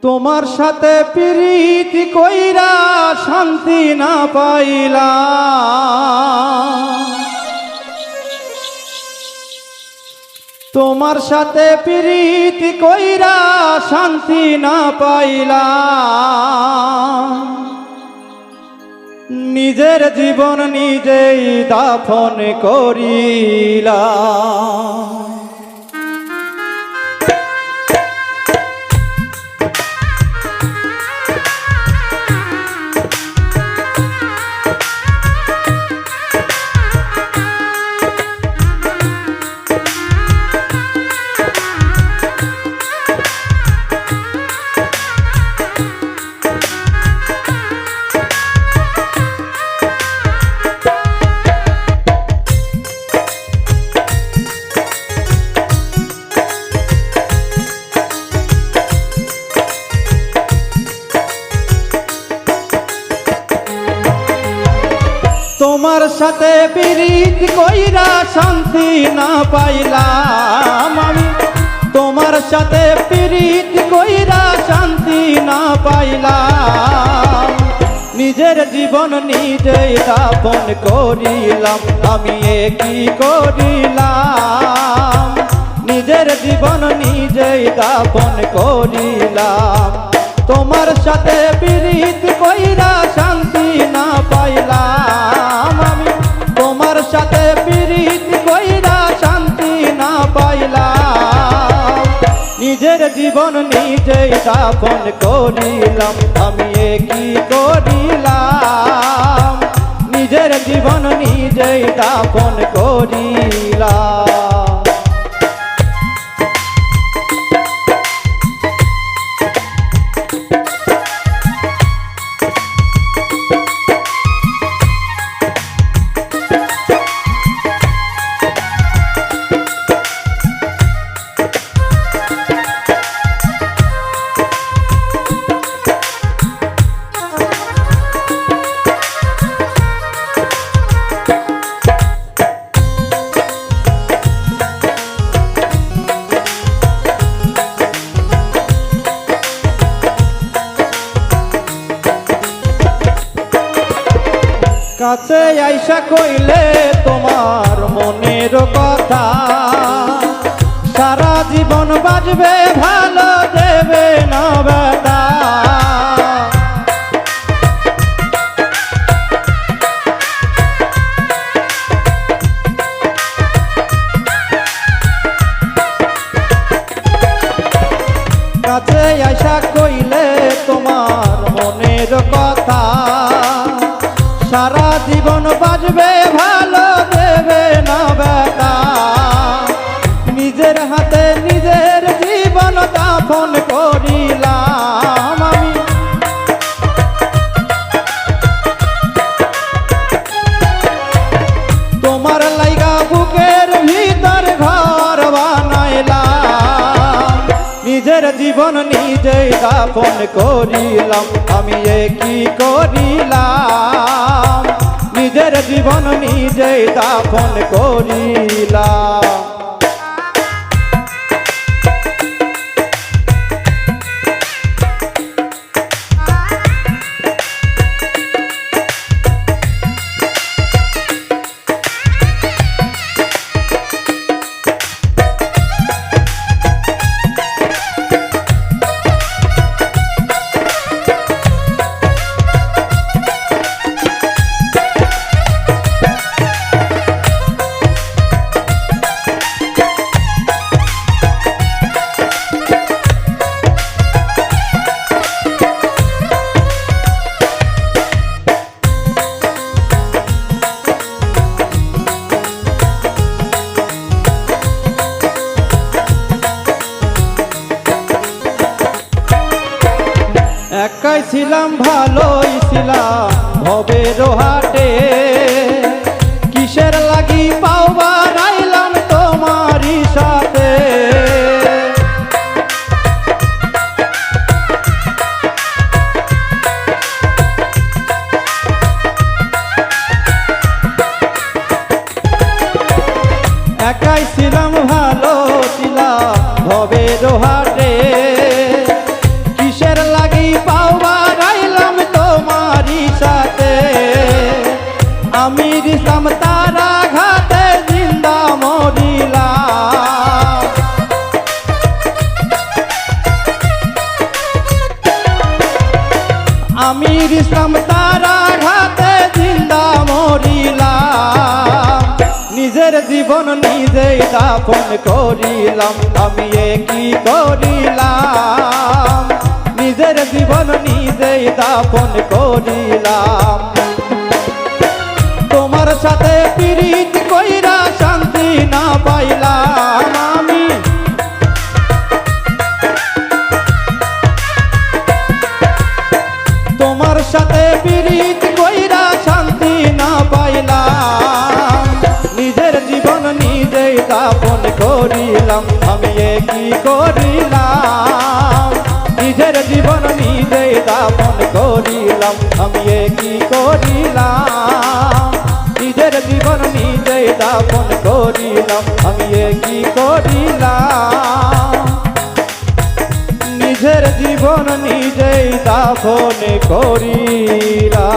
তোমার সাথে প্রীতি কইরা শান্তি না পাইলাম, তোমার সাথে প্রীতি কইরা শান্তি না পাইলাম। নিজের জীবন নিজেই দাফন করিলাম। তোমার সাথে প্রীতি কইরা শান্তি না পাইলাম আমি, তোমার সাথে প্রীতি কইরা শান্তি না পাইলাম। নিজের জীবন নিজেই দাফন করিলাম, আমি কি করিলাম? নিজের জীবন নিজেই দাফন করিলাম। তোমার সাথে প্রীতি কইরা শান্তি না পাইলাম আমি, তোমার সাথে প্রীতি কইরা শান্তি না পাইলাম। নিজের জীবন নিজেই দাফন করিলাম, আমি কি করিলাম? নিজের জীবন নিজেই দাফন করিলাম। কাছে আইসা কইলে তোমার মনের কথা, সারা জীবন বাজবে ভালো, দেবে না ব্যথা। কাছে আইসা কইলে তোমার মনের কথা, সারা জীবন বাজবে ভালো, দেবে না ব্যথা। নিজের হাতে নিজের জীবন দাফন করিলাম আমি, তোমার লাইগা বুকের ভিতর ঘর বানাইলাম। নিজের জীবন নিজেই দাফন করিলাম, আমি কি করিলাম? নিজের জীবন নিজেই দাফন করিলাম। একাই ছিলাম ভালোই ছিলাম ভবের হাটে, কিসের লাগি পাওবার আইলাম তোমারই সাথে। একাই ছিলাম ভালো ছিলাম ভবের হাটে, কিসের আমির ইসলাম তারা ঘাতে জিন্দা মরিলাম, নিজের জীবন নিজেই দাফন করিলাম, আমি এ কি করিলাম, নিজের জীবন নিজেই দাফন করিলাম। তোমার সাথে পিরিত কইরা শান্তি না পাইলাম আমি, তোমার সাথে পিরিত কইরা শান্তি না পাইলাম, নিজের জীবন নিজেই দাফন করিলাম, আমি এ কি করিলাম, নিজের জীবন নিজেই দাফন করিলাম, আমি এ কি করিলাম, নিজের জীবন নিজেই দাফন করিলাম, আমি এ কি করিলাম, নিজের জীবন নিজেই দাফন করিলাম।